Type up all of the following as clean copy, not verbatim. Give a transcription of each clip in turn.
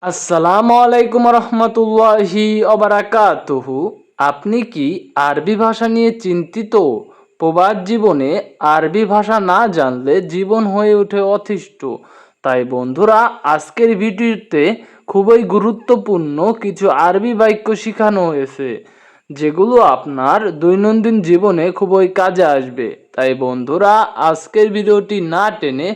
আসসালামু আলাইকুম রহমতুল্লাহি অবারাকাতুহু। আপনি কি আরবি ভাষা নিয়ে চিন্তিত? প্রবাস জীবনে আরবি ভাষা না জানলে জীবন হয়ে ওঠে অতিষ্ঠ। তাই বন্ধুরা, আজকের ভিডিওতে খুবই গুরুত্বপূর্ণ কিছু আরবি বাক্য শেখানো হয়েছে, যেগুলো আপনার দৈনন্দিন জীবনে খুবই কাজে আসবে। তাই বন্ধুরা, আজকের ভিডিওটি না টেনে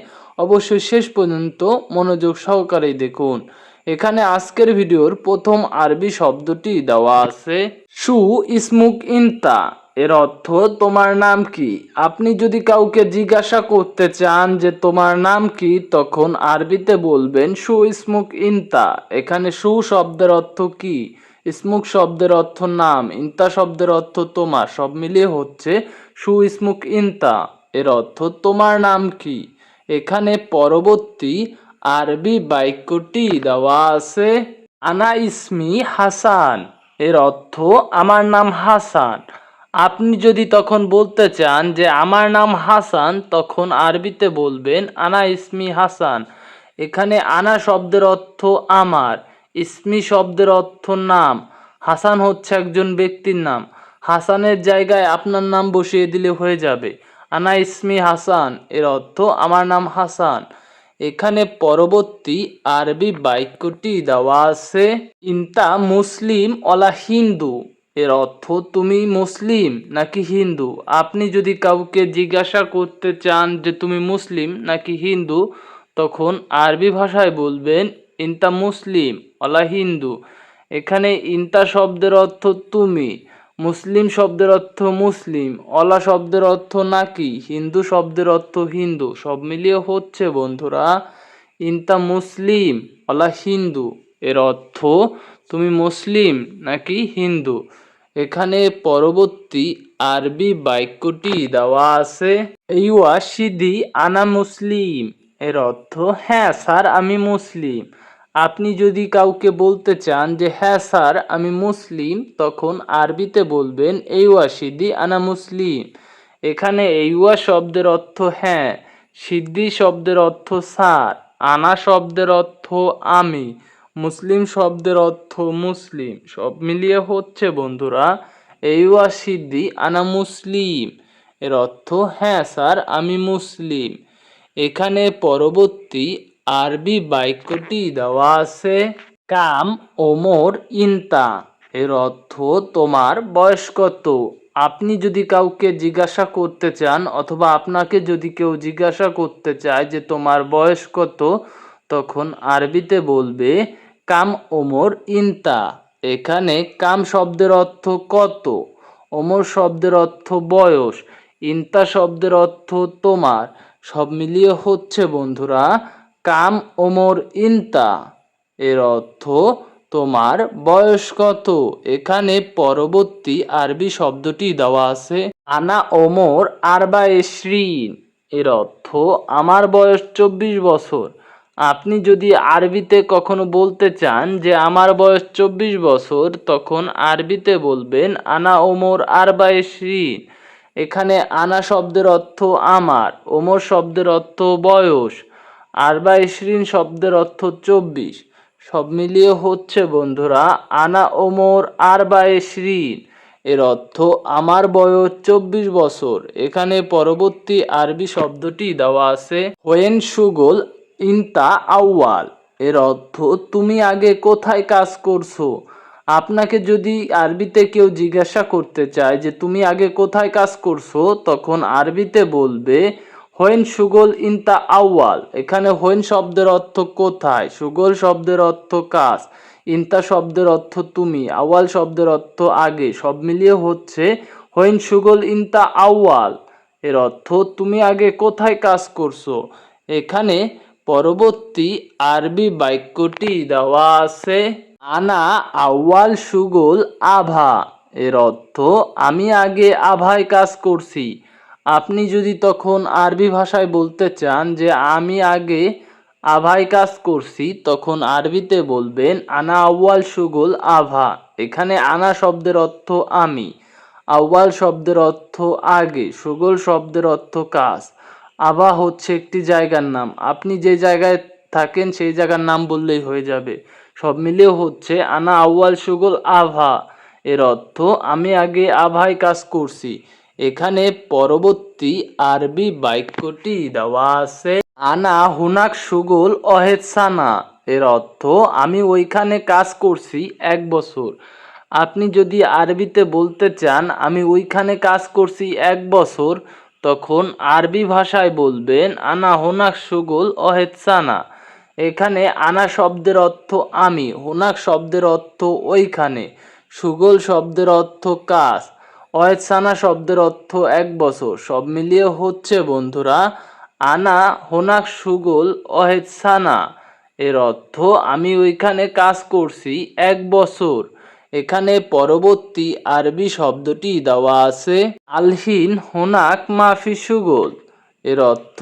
অবশ্যই শেষ পর্যন্ত মনোযোগ সহকারে দেখুন। এখানে আজকের ভিডিওর প্রথম আরবি শব্দটি দেওয়া আছে শু ইসমুক ইনতা। এর অর্থ তোমার নাম কি। আপনি যদি কাউকে জিজ্ঞাসা করতে চান যে তোমার নাম কি, তখন আরবিতে বলবেন শু ইসমুক ইনতা। এখানে শু শব্দের অর্থ কি, ইসমুক শব্দের অর্থ নাম, ইনতা শব্দের অর্থ তোমার, সব মিলিয়ে হচ্ছে শু ইসমুক ইনতা। এর অর্থ তোমার নাম কি। এখানে পরবর্তী আরবি বাক্যটি দেওয়া আছে আনা ইসমি হাসান। এর অর্থ আমার নাম হাসান। আপনি যদি তখন বলতে চান যে আমার নাম হাসান, তখন আরবিতে বলবেন আনা ইসমি হাসান। এখানে আনা শব্দের অর্থ আমার, ইসমি শব্দের অর্থ নাম, হাসান হচ্ছে একজন ব্যক্তির নাম। হাসানের জায়গায় আপনার নাম বসিয়ে দিলে হয়ে যাবে আনা ইসমি হাসান। এর অর্থ আমার নাম হাসান। এখানে পরবর্তী আরবি বাক্যটি দেওয়া আছে ইনতা মুসলিম অলা হিন্দু। এর অর্থ তুমি মুসলিম নাকি হিন্দু। আপনি যদি কাউকে জিজ্ঞাসা করতে চান যে তুমি মুসলিম নাকি হিন্দু, তখন আরবি ভাষায় বলবেন ইনতা মুসলিম অলা হিন্দু। এখানে ইনতা শব্দের অর্থ তুমি, মুসলিম শব্দের অর্থ মুসলিম, অলা শব্দের অর্থ নাকি, হিন্দু শব্দের অর্থ হিন্দু, সব মিলিয়ে হচ্ছে বন্ধুরা ইনতা মুসলিম অলা হিন্দু। এর অর্থ তুমি মুসলিম নাকি হিন্দু। এখানে পরবর্তী আরবি বাক্যটি দেওয়া আছে ইউয়া সিদি আনা মুসলিম। এর অর্থ হ্যাঁ স্যার আমি মুসলিম। আপনি যদি কাউকে বলতে চান যে হ্যাঁ স্যার আমি মুসলিম, তখন আরবিতে বলবেন ইউয়া সিদি আনা মুসলিম। এখানে ইউয়া শব্দের অর্থ হ্যাঁ, সিদ্দি শব্দের অর্থ স্যার, আনা শব্দের অর্থ আমি, মুসলিম শব্দের অর্থ মুসলিম, সব মিলিয়ে হচ্ছে বন্ধুরা এইওয়া সিদ্দি আনা মুসলিম। এর অর্থ হ্যাঁ স্যার আমি মুসলিম। এখানে পরবর্তী আরবি বাক্যটি দেওয়া আছে কাম ওমর ইনতা। এর অর্থ তোমার বয়স কত। আপনি যদি কাউকে জিজ্ঞাসা করতে চান অথবা আপনাকে যদি কেউ জিজ্ঞাসা করতে চায় যে তোমার বয়স কত, তখন আরবিতে বলবে কাম ওমর ইনতা। এখানে কাম শব্দের অর্থ কত, ওমর শব্দের অর্থ বয়স, ইনতা শব্দের অর্থ তোমার, সব মিলিয়ে হচ্ছে বন্ধুরা কাম ওমর ইনতা। এর অর্থ তোমার বয়স কত। এখানে পরবর্তী আরবি শব্দটি দেওয়া আছে আনা ওমর আরবা ইশরিন। এর অর্থ আমার বয়স 24 বছর। আপনি যদি আরবিতে কখনো বলতে চান যে আমার বয়স 24 বছর, তখন আরবিতে বলবেন আনা ওমর আরবা ইশরিন। এখানে আনা শব্দের অর্থ আমার, ওমর শব্দের অর্থ বয়স, আরবা ইশরিন শব্দের অর্থ 24, সব মিলিয়ে হচ্ছে বন্ধুরা আনা ওমর আরবা ইশরিন। এর অর্থ আমার বয়স 24 বছর। এখানে পরবর্তী আরবি শব্দটি দেওয়া আছে হোয়েন সুগল ইনতা আউয়াল। এর অর্থ তুমি আগে কোথায় কাজ করছো। আপনাকে যদি আরবিতে কেউ জিজ্ঞাসা করতে চায় যে তুমি আগে কোথায় কাজ করছো, তখন আরবিতে বলবে হোয়েন সুগল ইনতা আউয়াল। এখানে হোয়েন শব্দের অর্থ কোথায়, সুগল শব্দের অর্থ কাজ, ইনতা শব্দের অর্থ তুমি, আউয়াল শব্দের অর্থ আগে, সব মিলিয়ে হচ্ছে হোয়েন সুগল ইনতা আউয়াল। এর অর্থ তুমি আগে কোথায় কাজ করছো। এখানে পরবর্তী আরবি বাক্যটি দেওয়া আছে আনা আউয়াল সুগল আভা। এর অর্থ আমি আগে আভায় কাজ করছি। আপনি যদি তখন আরবি ভাষায় বলতে চান যে আমি আগে আভায় কাজ করছি, তখন আরবিতে বলবেন আনা আউয়াল সুগল আভা। এখানে আনা শব্দের অর্থ আমি, আউয়াল শব্দের অর্থ আগে, সুগল শব্দের অর্থ কাজ, আভা হচ্ছে একটি জায়গার নাম। আপনি যে জায়গায় থাকেন সেই জায়গার নাম বললেই হয়ে যাবে। সব মিলিয়ে হচ্ছে আনা আউয়াল শুগল আভা, এর অর্থ আমি আগে আভায় কাজ করছি। এখানে পরবর্তী আরবি বাক্যটি দেওয়া আছে আনা হুনাক শুগল অহেদ সানা, এর অর্থ আমি ওইখানে কাজ করছি 1 বছর। আপনি যদি আরবিতে বলতে চান আমি ওইখানে কাজ করছি 1 বছর, তখন আরবি ভাষায় বলবেন আনা হুনাক শুগল অহেদ সানা। এখানে আনা শব্দের অর্থ আমি, হুনাক শব্দের অর্থ ওইখানে, শুগল শব্দের অর্থ কাজ, অহেদ সানা শব্দের অর্থ 1 বছর। সব মিলিয়ে হচ্ছে বন্ধুরা আনা হোনাক শুগল অহেদ সানা, এর অর্থ আমি ওইখানে কাজ করছি 1 বছর। এখানে পরবর্তী আরবি শব্দটি দেওয়া আছে আলহিন হোনাক মাফি শুগল, এর অর্থ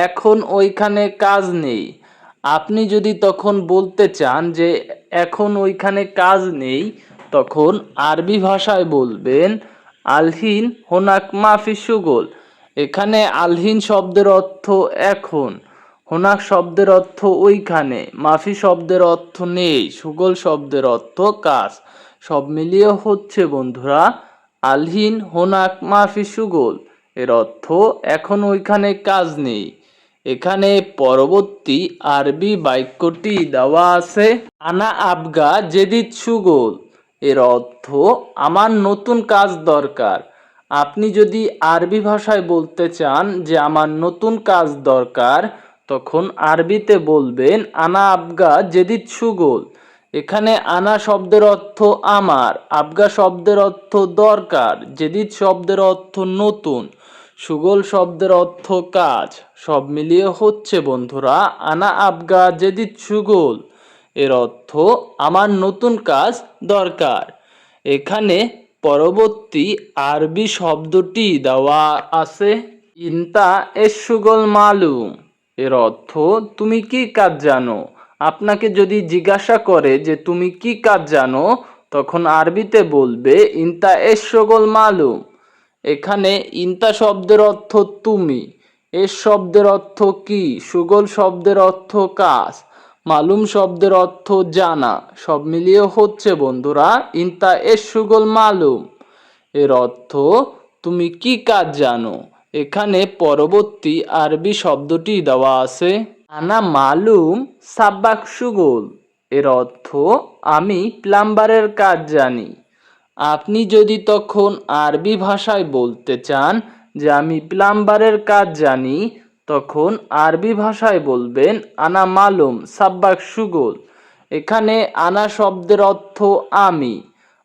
এখন ওইখানে কাজ নেই। আপনি যদি তখন বলতে চান যে এখন ওইখানে কাজ নেই, তখন আরবি ভাষায় বলবেন আলহিন হোনাক মাফি শুগল। এখানে আলহিন শব্দের অর্থ এখন, হোনাক শব্দের অর্থ ওইখানে, মাফি শব্দের অর্থ নেই, শুগল শব্দের অর্থ কাজ। সব মিলিয়ে হচ্ছে বন্ধুরা আলহিন হোনাক মাফি শুগল, এর অর্থ এখন ওইখানে কাজ নেই। এখানে পরবর্তী আরবি বাক্যটি দেওয়া আছে আনা আবগা জেদিদ শুগল, এর অর্থ আমার নতুন কাজ দরকার। আপনি যদি আরবি ভাষায় বলতে চান যে আমার নতুন কাজ দরকার, তখন আরবিতে বলবেন আনা আবগা জেদিদ শুগল। এখানে আনা শব্দের অর্থ আমার, আবগা শব্দের অর্থ দরকার, জেদিদ শব্দের অর্থ নতুন, শুগল শব্দের অর্থ কাজ। সব মিলিয়ে হচ্ছে বন্ধুরা আনা আবগা জেদিদ শুগল, এর অর্থ আমার নতুন কাজ দরকার। এখানে পরবর্তী আরবি শব্দটি দেওয়া আছে ইনতা এস শুগল মালুম, এর অর্থ তুমি কি কাজ জানো। আপনাকে যদি জিজ্ঞাসা করে যে তুমি কি কাজ জানো, তখন আরবিতে বলবে ইনতা এস শুগল মালুম। এখানে ইনতা শব্দের অর্থ তুমি, এস শব্দের অর্থ কি, শুগল শব্দের অর্থ কাজ, মালুম শব্দের অর্থ জানা। সব মিলিয়ে হচ্ছে বন্ধুরা ইনতা এস শুগল মালুম, এর অর্থ তুমি কি কাজ জানো। এখানে পরবর্তী আরবি শব্দটি দেওয়া আছে আনা মালুম সাব্বাক শুগল, এর অর্থ আমি প্লাম্বারের কাজ জানি। আপনি যদি তখন আরবি ভাষায় বলতে চান যে আমি প্লাম্বারের কাজ জানি, তখন আরবি ভাষায় বলবেন আনা মালুম সাব্বাক শুগল। এখানে আনা শব্দের অর্থ আমি,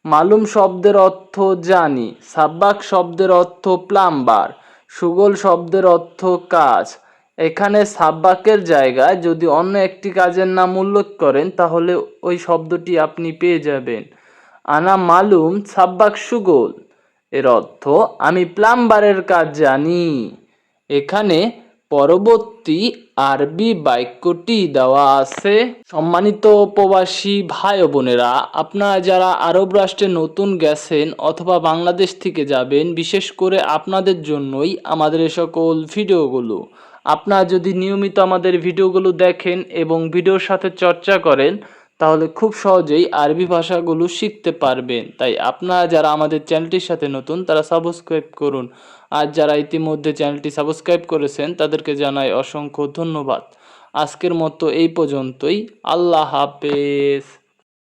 মালুম শব্দের অর্থ জানি, সাব্বাক শব্দের অর্থ প্লাম্বার, শুগল শব্দের অর্থ কাজ। এখানে সাব্বাকের জায়গায় যদি অন্য একটি কাজের নাম উল্লেখ করেন তাহলে ওই শব্দটি আপনি পেয়ে যাবেন আনা মালুম সাব্বাক শুগল, এর অর্থ আমি প্লাম্বারের কাজ জানি। এখানে পরবর্তী আরবি বাক্যটি দেওয়া আছে সম্মানিত প্রবাসী ভাই ও বোনেরা, আপনারা যারা আরব রাষ্ট্রে নতুন গেছেন অথবা বাংলাদেশ থেকে যাবেন, বিশেষ করে আপনাদের জন্যই আমাদের এ সকল ভিডিওগুলো। আপনারা যদি নিয়মিত আমাদের ভিডিওগুলো দেখেন এবং ভিডিওর সাথে চর্চা করেন, তাহলে খুব সহজেই আরবি ভাষাগুলো শিখতে পারবেন। তাই আপনারা যারা আমাদের চ্যানেলটির সাথে নতুন তারা সাবস্ক্রাইব করুন, আর যারা ইতিমধ্যে চ্যানেলটি সাবস্ক্রাইব করেছেন তাদেরকে জানাই অসংখ্য ধন্যবাদ। আজকের মতো এই পর্যন্তই। আল্লাহ হাফেজ।